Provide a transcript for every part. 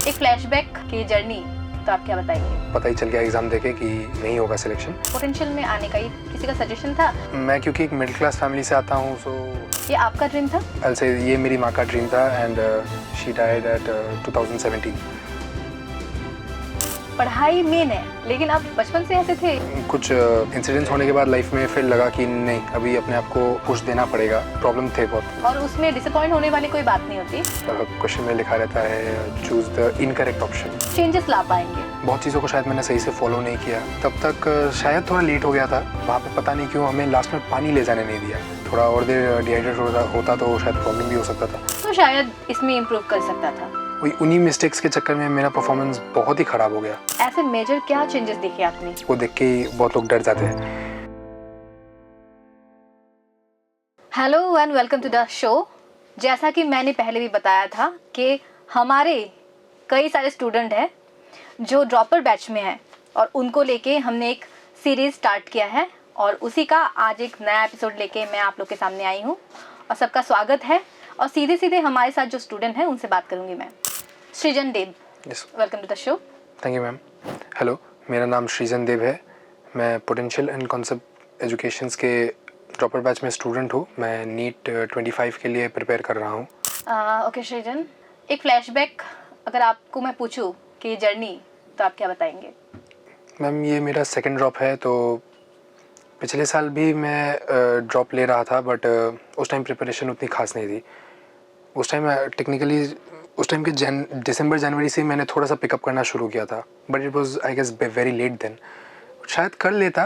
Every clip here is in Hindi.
एक फ्लैशबैक की जर्नी, तो आप क्या बताएंगे? पता ही चल गया एग्ज़ाम देके कि नहीं होगा सिलेक्शन। पोटेंशियल में आने का ये किसी का सजेशन था? मैं क्योंकि एक मिडिल क्लास फैमिली से आता हूँ, सो ये आपका ड्रीम था? I'll say ये मेरी माँ का ड्रीम था एंड शी डाइड एट 2017। पढ़ाई मेन है, लेकिन आप बचपन से ऐसे थे? कुछ इंसिडेंट्स होने के बाद लाइफ में फिर लगा कि नहीं, अभी अपने आप को पुश देना पड़ेगा। प्रॉब्लम थे बहुत। और उसमें डिसअपॉइंट होने वाली कोई बात नहीं होती। क्वेश्चन में लिखा रहता है choose the incorrect option. Changes ला पाएंगे। बहुत चीज़ों को शायद मैंने सही से फॉलो नहीं किया, तब तक शायद थोड़ा लेट हो गया था। वहाँ पे पता नहीं क्यों हमें लास्ट में पानी ले जाने नहीं दिया। थोड़ा और देर डिहाइड्रेट होता तो शायद प्रॉब्लम भी हो सकता था। तो शायद इसमें इम्प्रूव कर सकता था। उन्हीं मिस्टेक्स के चक्कर में मेरा परफॉर्मेंस बहुत ही ख़राब हो गया। ऐसे मेजर क्या चेंजेस देखे आपने? वो देख के ही बहुत लोग डर जाते हैं। Hello and welcome to the show. जैसा कि मैंने पहले भी बताया था कि हमारे कई सारे स्टूडेंट हैं जो ड्रॉपर बैच में हैं और उनको लेके हमने एक सीरीज़ स्टार्ट किया है और उसी का आज एक नया एपिसोड लेके मैं आप लोग के सामने आई हूँ और सबका स्वागत है। और सीधे सीधे हमारे साथ जो स्टूडेंट हैं उनसे बात करूँगी मैं। Srijan Dev, welcome to the show. Thank you ma'am. Hello, मेरा नाम सृजन देव है। मैं पोटेंशियल एंड कॉन्सेप्ट एजुकेशंस के ड्रॉपर बैच में स्टूडेंट हूँ। मैं नीट 25 के लिए प्रिपेयर कर रहा हूँ। ओके सृजन, एक फ्लैशबैक अगर आपको मैं पूछूं कि जर्नी, तो आप क्या बताएंगे? मैम, ये मेरा सेकंड ड्रॉप है। तो पिछले साल भी मैं ड्रॉप ले रहा था, बट उस टाइम प्रिपरेशन उतनी खास नहीं थी। उस टाइम टेक्निकली उस टाइम के दिसंबर जनवरी से मैंने थोड़ा सा पिकअप करना शुरू किया था, but it was I guess very late then. शायद कर लेता,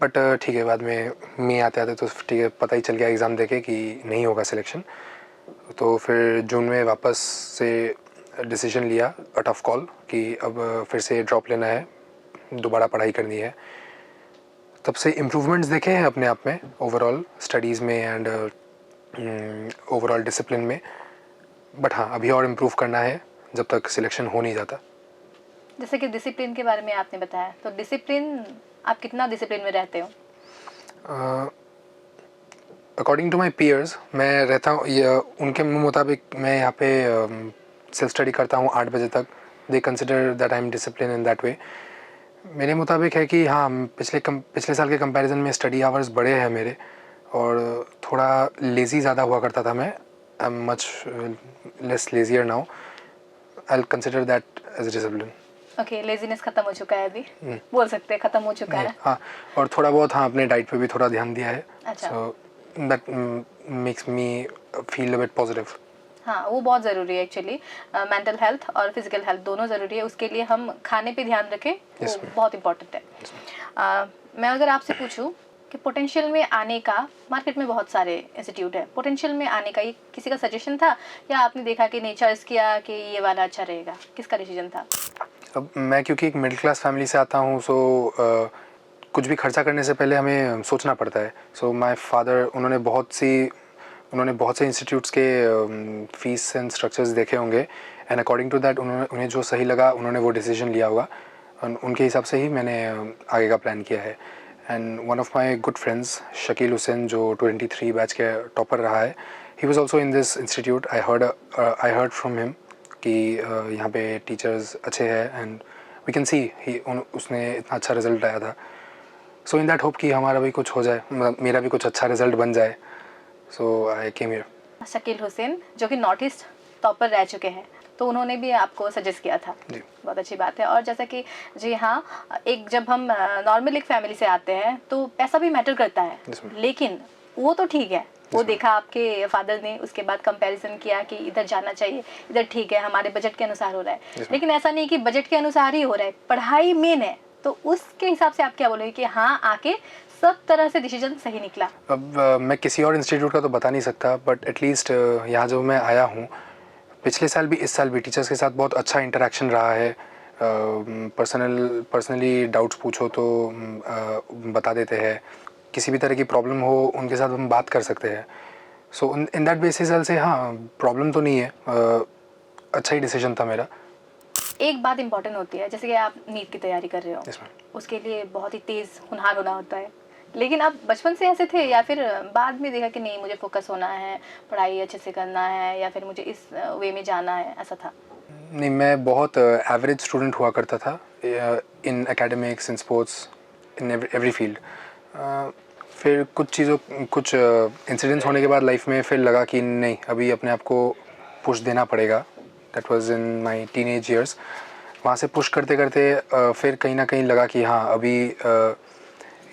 बट ठीक है, बाद में मई आते आते तो ठीक है, पता ही चल गया एग्ज़ाम देके कि नहीं होगा सिलेक्शन। तो फिर जून में वापस से डिसीजन लिया, अ टफ कॉल, कि अब फिर से ड्रॉप लेना है, दोबारा पढ़ाई करनी है। तब से इम्प्रूवमेंट्स देखे हैं अपने आप में, ओवरऑल स्टडीज़ में एंड ओवरऑल डिसिप्लिन में। बट हाँ, अभी और इम्प्रूव करना है जब तक सिलेक्शन हो नहीं जाता। जैसे कि डिसिप्लिन के बारे में आपने बताया, तो डिसिप्लिन, आप कितना डिसिप्लिन में रहते हो? अकॉर्डिंग टू माई पीयर्स मैं रहता हूँ, उनके मुताबिक मैं यहाँ पे सेल्फ स्टडी करता हूँ 8 बजे तक। They consider that I am discipline in that way. मेरे मुताबिक है कि हाँ, पिछले साल के कंपैरिजन में स्टडी आवर्स बढ़े हैं मेरे, और थोड़ा लेज़ी ज़्यादा हुआ करता था मैं। I am much less lazier now. I will consider that as discipline. Okay, laziness खत्म हो चुका है अभी, बोल सकते हैं खत्म हो चुका है। हाँ, और थोड़ा बहुत हाँ, अपने डाइट पे भी थोड़ा ध्यान दिया है। अच्छा। So that makes me feel a bit positive. हाँ, वो बहुत ज़रूरी है एक्चुअली। मेंटल हेल्थ और फिजिकल हेल्थ दोनों ज़रूरी है। उसके लिए हम खाने पे ध्यान रखें, वो बहुत इंपॉर्टेंट है। मैं अगर आपसे पूछूं कि पोटेंशियल में आने का, मार्केट में बहुत सारे इंस्टीट्यूट है, पोटेंशियल में आने का ये किसी का सजेशन था या आपने देखा कि नहीं, चॉइस किया कि ये वाला अच्छा रहेगा? किसका डिसीजन था? अब मैं क्योंकि एक मिडिल क्लास फैमिली से आता हूँ, सो कुछ भी खर्चा करने से पहले हमें सोचना पड़ता है। सो माय फादर, उन्होंने बहुत से इंस्टीट्यूट्स के फीस एंड स्ट्रक्चर्स देखे होंगे, एंड अकॉर्डिंग टू दैट उन्हें जो सही लगा उन्होंने वो डिसीजन लिया होगा। उनके हिसाब से ही मैंने आगे का प्लान किया है। And one of my good friends Shakeel Hussain, जो 23 बैच के टॉपर रहा है, he was also in this institute. I heard from him कि यहाँ पे टीचर्स अच्छे हैं एंड वी कैन सी उसने इतना अच्छा रिजल्ट आया था। सो इन दैट होप कि हमारा भी कुछ हो जाए, मेरा भी कुछ अच्छा रिजल्ट बन जाए। सो आई केम हियर। शकील हुसैन जो कि नॉर्थ ईस्ट टॉपर रह चुके हैं, तो उन्होंने भी आपको सजेस्ट किया था जी। बहुत अच्छी बात है। और जैसा कि जी हाँ, एक जब हम नॉर्मल एक फैमिली से आते हैं तो पैसा भी मैटर करता है, लेकिन वो तो ठीक है, वो देखा आपके फादर ने, उसके बाद कंपैरिजन किया कि इधर जाना चाहिए, इधर ठीक है, हमारे बजट के अनुसार हो रहा है। लेकिन ऐसा नहीं कि बजट के अनुसार ही हो रहा है, पढ़ाई मेन है। तो उसके हिसाब से आप क्या बोलोगे कि हाँ, आके सब तरह से डिसीजन सही निकला? अब मैं किसी और इंस्टीट्यूट का तो बता नहीं सकता, बट एटलीस्ट यहाँ जो मैं आया हूँ, पिछले साल भी इस साल भी टीचर्स के साथ बहुत अच्छा इंटरेक्शन रहा है। पर्सनली डाउट्स पूछो तो बता देते हैं। किसी भी तरह की प्रॉब्लम हो उनके साथ हम बात कर सकते हैं। सो इन दैट बेसिस से हाँ, प्रॉब्लम तो नहीं है। अच्छा ही डिसीजन था मेरा। एक बात इंपॉर्टेंट होती है, जैसे कि आप नीट की तैयारी कर रहे हो, उसके लिए बहुत ही तेज़ होनहार होना होता है, लेकिन आप बचपन से ऐसे थे या फिर बाद में देखा कि नहीं, मुझे फोकस होना है, पढ़ाई अच्छे से करना है, या फिर मुझे इस वे में जाना है, ऐसा था? नहीं, मैं बहुत एवरेज स्टूडेंट हुआ करता था in academics, in sports, in every field. फिर कुछ इंसिडेंट्स होने के बाद लाइफ में फिर लगा कि नहीं, अभी अपने आप को पुश देना पड़ेगा। That was in my teenage years. वहाँ से पुश करते करते फिर कहीं ना कहीं लगा कि हाँ, अभी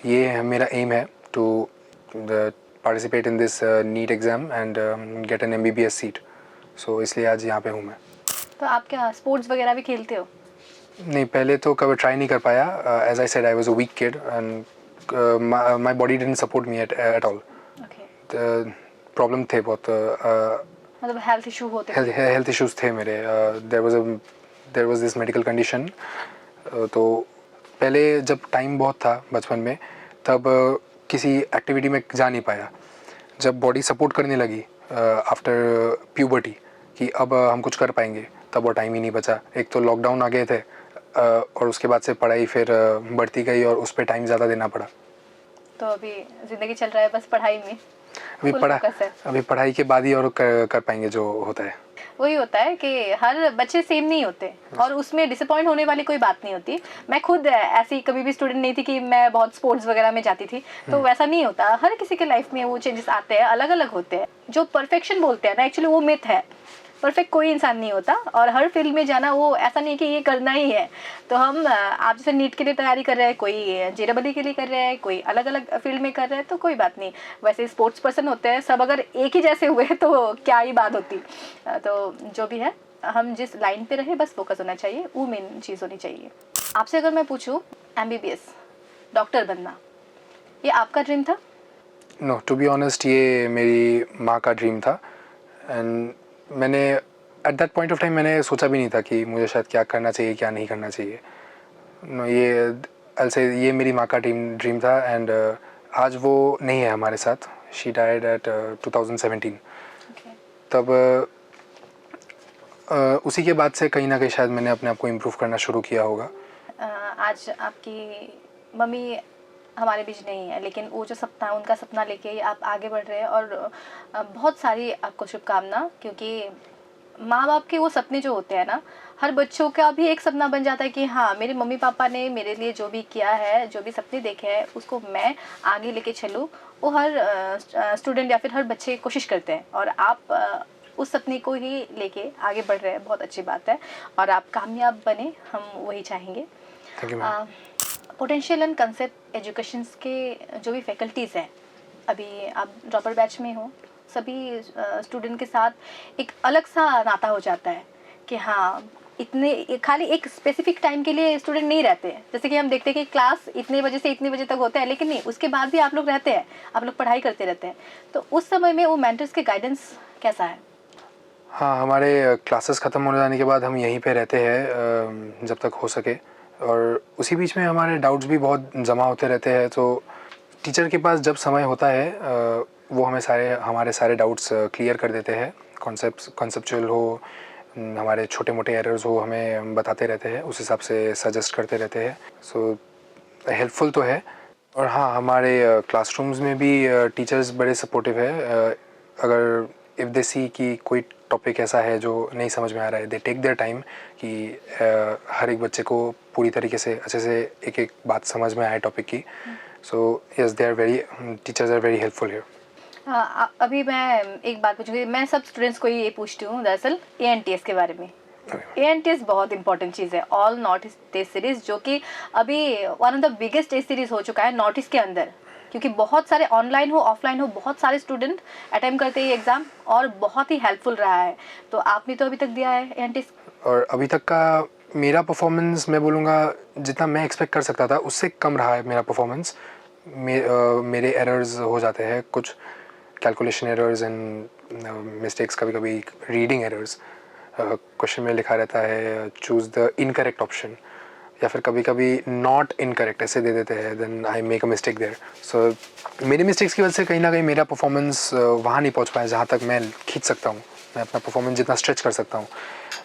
ये मेरा एम है to participate in this NEET exam and get an MBBS seat. So इसलिए आज यहाँ पे हूँ मैं। तो आप क्या स्पोर्ट्स वगैरह भी खेलते हो? नहीं, पहले तो कभी ट्राई नहीं कर पाया। As I said, I was a weak kid and my body didn't support me at all. Okay, problem थे बहुत, मतलब हेल्थ इशू होते थे? हेल्थ इश्यूज थे मेरे। There was this medical condition. तो पहले जब टाइम बहुत था बचपन में, तब किसी एक्टिविटी में जा नहीं पाया। जब बॉडी सपोर्ट करने लगी आफ्टर प्यूबर्टी कि अब हम कुछ कर पाएंगे, तब वो टाइम ही नहीं बचा। एक तो लॉकडाउन आ गए थे और उसके बाद से पढ़ाई फिर बढ़ती गई और उस पर टाइम ज़्यादा देना पड़ा। तो अभी जिंदगी चल रहा है बस पढ़ाई में, फुल फोकस है। अभी पढ़ाई के बाद ही और कर पाएंगे जो होता है। वही होता है कि हर बच्चे सेम नहीं होते और उसमें डिसअपॉइंट होने वाली कोई बात नहीं होती। मैं खुद ऐसी कभी भी स्टूडेंट नहीं थी कि मैं बहुत स्पोर्ट्स वगैरह में जाती थी, तो वैसा नहीं होता। हर किसी के लाइफ में वो चेंजेस आते हैं, अलग अलग होते हैं। जो परफेक्शन बोलते हैं ना, एक्चुअली वो मिथ है। परफेक्ट कोई इंसान नहीं होता और हर फील्ड में जाना वो ऐसा नहीं कि ये करना ही है। तो हम आप जैसे नीट के लिए तैयारी कर रहे हैं, कोई JEE के लिए कर रहे हैं, कोई अलग अलग फील्ड में कर रहे हैं, तो कोई बात नहीं। वैसे स्पोर्ट्स पर्सन होते हैं सब, अगर एक ही जैसे हुए तो क्या ही बात होती। तो जो भी है, हम जिस लाइन पे रहे बस फोकस होना चाहिए, वो मेन चीज़ होनी चाहिए। आपसे अगर मैं पूछूं MBBS डॉक्टर बनना, ये आपका ड्रीम था? नो, टू बी ऑनेस्ट, ये मेरी माँ का ड्रीम था। एंड मैंने at that point of time मैंने सोचा भी नहीं था कि मुझे शायद क्या करना चाहिए, क्या नहीं करना चाहिए। नो, ये मेरी माँ का ड्रीम था। एंड आज वो नहीं है हमारे साथ। She died eight 2017। तब उसी के बाद से कहीं ना कहीं शायद मैंने अपने आप को इम्प्रूव करना शुरू किया होगा। आज आपकी मम्मी हमारे बीच नहीं है, लेकिन वो जो सपना, उनका सपना लेके आप आगे बढ़ रहे हैं और बहुत सारी आपको शुभकामना। क्योंकि माँ बाप के वो सपने जो होते हैं ना, हर बच्चों का भी एक सपना बन जाता है कि हाँ, मेरे मम्मी पापा ने मेरे लिए जो भी किया है, जो भी सपने देखे हैं, उसको मैं आगे लेके चलूँ। वो हर स्टूडेंट या फिर हर बच्चे कोशिश करते हैं और आप उस सपने को ही लेके आगे बढ़ रहे हैं। बहुत अच्छी बात है और आप कामयाब बने, हम वही चाहेंगे। Thank you ma'am. Potential and concept educations के जो भी फैकल्टीज़ हैं, अभी आप ड्रॉपर बैच में हो, सभी स्टूडेंट के साथ एक अलग सा नाता हो जाता है कि हाँ, खाली एक स्पेसिफिक टाइम के लिए स्टूडेंट नहीं रहते हैं। जैसे कि हम देखते हैं कि क्लास इतने बजे से इतने बजे तक होता है, लेकिन नहीं, उसके बाद भी आप लोग रहते हैं, आप लोग पढ़ाई करते रहते हैं। तो उस समय में वो मेंटर्स के गाइडेंस कैसा है? हाँ, हमारे क्लासेस ख़त्म होने जाने के बाद हम यहीं पे रहते हैं जब तक हो सके। और उसी बीच में हमारे डाउट्स भी बहुत जमा होते रहते हैं। तो टीचर के पास जब समय होता है वो हमारे सारे डाउट्स क्लियर कर देते हैं। कॉन्सेप्चुअल हो, हमारे छोटे मोटे एरर्स हो, हमें बताते रहते हैं, उस हिसाब से सजेस्ट करते रहते हैं। सो हेल्पफुल तो है। और हाँ, हमारे क्लासरूम्स में भी टीचर्स बड़े सपोर्टिव है। अगर इफ़ दे सी कि कोई टॉपिक ऐसा है जो नहीं समझ में आ रहा है, दे टेक देयर टाइम कि हर एक बच्चे को पूरी तरीके से अच्छे से एक एक बात समझ में आए टॉपिक की। So yes, teachers are very helpful here. हाँ, अभी मैं एक बात पूछूंगी। मैं सब स्टूडेंट्स को ये पूछती हूँ दरअसल ANTS के बारे में। ANTS बहुत इंपॉर्टेंट चीज़ है, all North East test series, जो कि अभी one of the biggest test series हो चुका है नॉर्थ ईस्ट के अंदर। क्योंकि बहुत सारे ऑनलाइन हो ऑफलाइन हो, बहुत सारे स्टूडेंट अटेम्प्ट करते हैं ये एग्ज़ाम और बहुत ही हेल्पफुल रहा है। तो आपने तो अभी तक दिया है ANTS? और अभी तक का मेरा परफॉर्मेंस, मैं बोलूँगा जितना मैं एक्सपेक्ट कर सकता था उससे कम रहा है मेरा परफॉर्मेंस। मेरे एरर्स हो जाते हैं, कुछ कैलकुलेशन एरर्स एंड मिस्टेक्स, कभी कभी रीडिंग एरर्स। क्वेश्चन में लिखा रहता है चूज़ द इनकरेक्ट ऑप्शन, या फिर कभी कभी नॉट इनकरेक्ट ऐसे दे देते हैं, then I make a mistake there. So मेरी मिस्टेक्स की वजह से कहीं ना कहीं मेरा परफॉर्मेंस वहाँ नहीं पहुँच पाया जहाँ तक मैं खींच सकता हूँ, मैं अपना परफॉर्मेंस जितना स्ट्रेच कर सकता हूँ।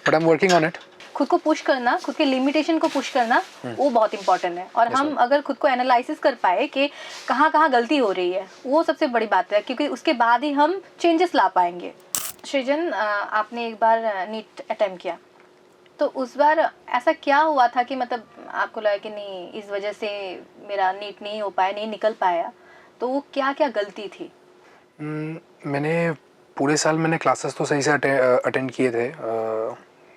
But I am working on it. खुद को पुश करना, खुद के लिमिटेशन को पुश करना, वो बहुत इंपॉर्टेंट है। और हम अगर खुद को एनालिसिस कर पाए कि कहाँ कहाँ गलती हो रही है, वो सबसे बड़ी बात है, क्योंकि उसके बाद ही हम चेंजेस ला पाएंगे। सृजन, आपने एक बार नीट अटेम्प्ट किया, तो उस बार ऐसा क्या हुआ था कि मतलब आपको लगा कि नहीं इस वजह से मेरा नीट नहीं हो पाया, नहीं निकल पाया, तो वो क्या क्या गलती थी? मैंने पूरे साल मैंने क्लासेस तो सही से अटेंड किए थे।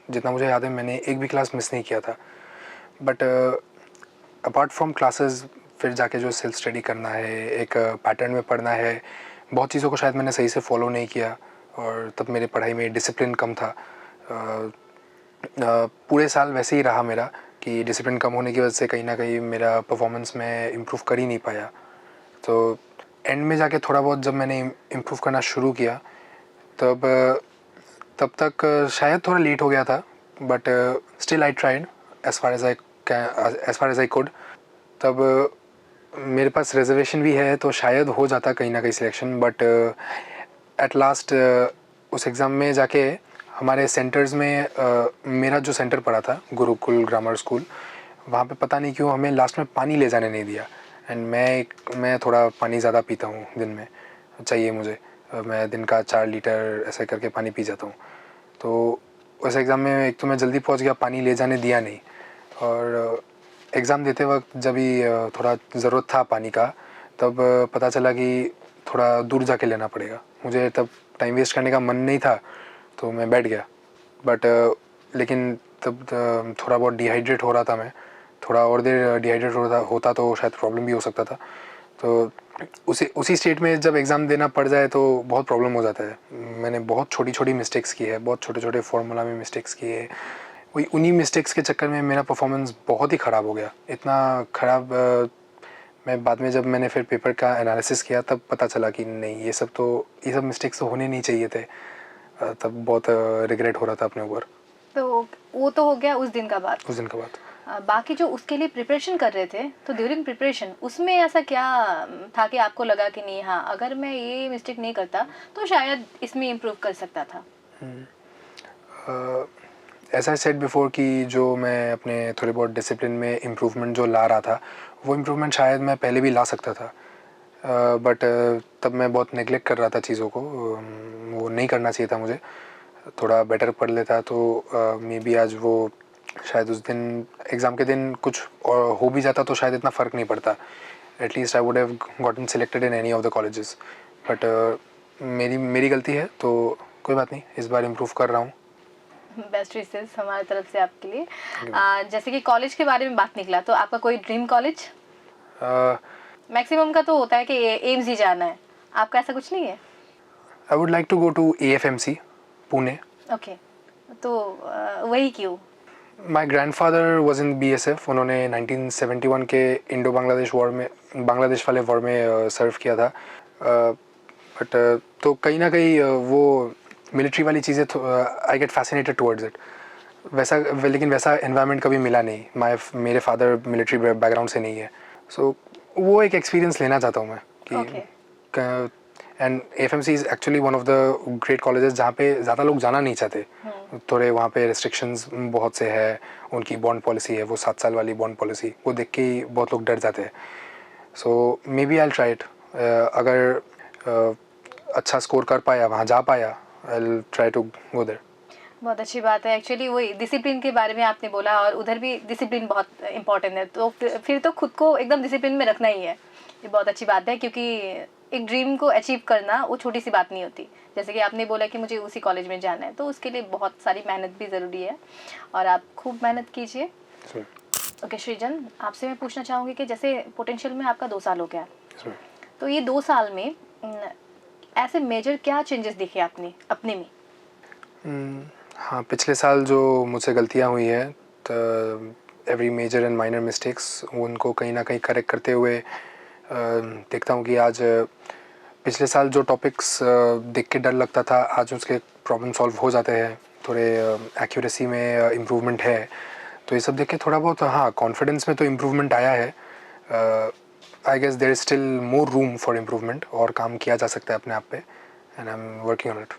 जितना मुझे याद है मैंने एक भी क्लास मिस नहीं किया था। बट अपार्ट फ्रॉम क्लासेस फिर जाके जो सेल्फ स्टडी करना है, एक पैटर्न में पढ़ना है, बहुत चीज़ों को शायद मैंने सही से फॉलो नहीं किया और तब मेरी पढ़ाई में डिसिप्लिन कम था। पूरे साल वैसे ही रहा मेरा कि डिसिप्लिन कम होने की वजह से कहीं ना कहीं मेरा परफॉर्मेंस में इम्प्रूव कर ही नहीं पाया। तो एंड में जाके थोड़ा बहुत जब मैंने इम्प्रूव करना शुरू किया तब तब तक शायद थोड़ा लेट हो गया था, but still I tried as far as I could. तब मेरे पास रिजर्वेशन भी है तो शायद हो जाता कहीं ना कहीं सिलेक्शन, बट एट लास्ट उस एग्ज़ाम में जाके हमारे सेंटर्स में मेरा जो सेंटर पड़ा था गुरुकुल ग्रामर स्कूल, वहाँ पे पता नहीं क्यों हमें लास्ट में पानी ले जाने नहीं दिया। एंड मैं थोड़ा पानी ज़्यादा पीता हूँ, दिन में चाहिए मुझे। मैं दिन का 4 लीटर ऐसे करके पानी पी जाता हूँ। तो उस एग्ज़ाम में एक तो मैं जल्दी पहुँच गया, पानी ले जाने दिया नहीं, और एग्ज़ाम देते वक्त जब भी थोड़ा ज़रूरत था पानी का तब पता चला कि थोड़ा दूर जाके लेना पड़ेगा मुझे। तब टाइम वेस्ट करने का मन नहीं था तो मैं बैठ गया। बट लेकिन तब थोड़ा बहुत डिहाइड्रेट हो रहा था मैं, थोड़ा और देर डिहाइड्रेट होता तो शायद प्रॉब्लम भी हो सकता था। तो उसी स्टेट में जब एग्ज़ाम देना पड़ जाए तो बहुत प्रॉब्लम हो जाता है। मैंने बहुत छोटी छोटी मिस्टेक्स की है, बहुत छोटे छोटे फार्मूला में मिस्टेक्स किए। वही उन्हीं मिस्टेक्स के चक्कर में मेरा परफॉर्मेंस बहुत ही ख़राब हो गया, इतना ख़राब। मैं बाद में जब मैंने फिर पेपर का एनालिसिस किया तब पता चला कि नहीं, ये सब मिस्टेक्स तो होने नहीं चाहिए थे। तब बहुत रिग्रेट हो रहा था अपने ऊपर तो वो तो हो गया उस दिन का बात। उस दिन के बाद। बाकी जो उसके लिए प्रिपरेशन कर रहे थे, तो ड्यूरिंग प्रिपरेशन उसमें ऐसा क्या था कि आपको लगा कि नहीं, हाँ अगर मैं ये मिस्टेक नहीं करता तो शायद इसमें इम्प्रूव कर सकता था? एज आई सेड बिफोर कि जो मैं अपने थोड़े बहुत डिसिप्लिन में इम्प्रूवमेंट जो ला रहा था वो इम्प्रूवमेंट शायद मैं पहले भी ला सकता था, बट तब मैं बहुत नेगलेक्ट कर रहा था चीज़ों को। वो नहीं करना चाहिए था मुझे, थोड़ा बेटर पढ़ लेता तो मे बी आज वो शायद उस दिन एग्ज़ाम के दिन कुछ और हो भी जाता तो शायद इतना फ़र्क नहीं पड़ता। At least I would have gotten selected in any of the colleges. But मेरी गलती है तो कोई बात नहीं, इस बार इम्प्रूव कर रहा हूँ। बेस्ट विशेस हमारी तरफ से आपके लिए। जैसे कि कॉलेज के बारे में बात निकला, तो आपका कोई ड्रीम कॉलेज? मैक्सिमम का तो होता है कि एम्स ही जाना है, आपका ऐसा कुछ नहीं है? I would like to go to AFMC Pune. Okay, तो वही क्यों? My grandfather was in BSF। उन्होंने 1971 के इंडो बांग्लादेश वॉर में, बांग्लादेश वाले वॉर में सर्व किया था। बट तो कहीं ना कहीं वो मिलिट्री वाली चीज़ें I get fascinated towards it. वैसा लेकिन वैसा एनवायरनमेंट कभी मिला नहीं। मेरे फादर मिलिट्री बैकग्राउंड से नहीं है, सो वो एक एक्सपीरियंस लेना चाहता हूँ मैं ओके। कि and AFMC is actually one of the great colleges जहाँ पे ज़्यादा लोग जाना नहीं चाहते। थोड़े वहाँ पे रिस्ट्रिक्शंस बहुत से है, उनकी बॉन्ड पॉलिसी है, वो 7 साल वाली बॉन्ड पॉलिसी, वो देख के ही बहुत लोग डर जाते हैं। So maybe I try it. अगर अच्छा स्कोर कर पाया, वहाँ जा पाया, I try to go there. बहुत अच्छी बात है। एक्चुअली वही डिसिप्लिन के बारे में आपने बोला, और उधर भी डिसिप्लिन बहुत इंपॉर्टेंट है, तो फिर तो खुद को एकदम डिसिप्लिन में रखना ही है। ये बहुत अच्छी बात है, क्योंकि एक ड्रीम को अचीव करना वो छोटी सी बात नहीं होती। जैसे कि आपने बोला कि मुझे उसी कॉलेज में जाना है, तो उसके लिए बहुत सारी मेहनत भी ज़रूरी है, और आप खूब मेहनत कीजिए। ओके सृजन, आपसे मैं पूछना चाहूँगी कि जैसे पोटेंशियल में आपका 2 साल हो गया, तो ये 2 साल में ऐसे मेजर क्या चेंजेस दिखे आपने अपने में? हाँ, पिछले साल जो मुझसे गलतियाँ हुई हैं, तो every major and minor mistakes, उनको कहीं ना कहीं करेक्ट करते हुए देखता हूँ कि आज पिछले साल जो टॉपिक्स देख के डर लगता था, आज उसके प्रॉब्लम सॉल्व हो जाते हैं। थोड़े एक्यूरेसी में इम्प्रूवमेंट है, तो ये सब देख के थोड़ा बहुत, हाँ, कॉन्फिडेंस में तो इम्प्रूवमेंट आया है। I guess there is still more room for improvement, और काम किया जा सकता है अपने आप पे, and I am working on it.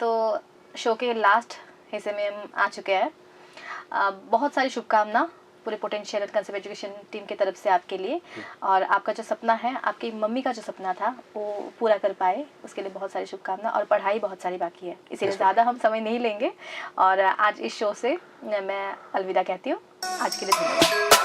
तो शो के लास्ट हिस्से में हम आ चुके हैं। बहुत सारी शुभकामना पूरे potential and concept education team की तरफ से आपके लिए। और आपका जो सपना है, आपकी मम्मी का जो सपना था वो पूरा कर पाए, उसके लिए बहुत सारी शुभकामनाएं। और पढ़ाई बहुत सारी बाकी है, इसीलिए ज़्यादा हम समय नहीं लेंगे और आज इस शो से मैं अलविदा कहती हूँ। आज के लिए धन्यवाद।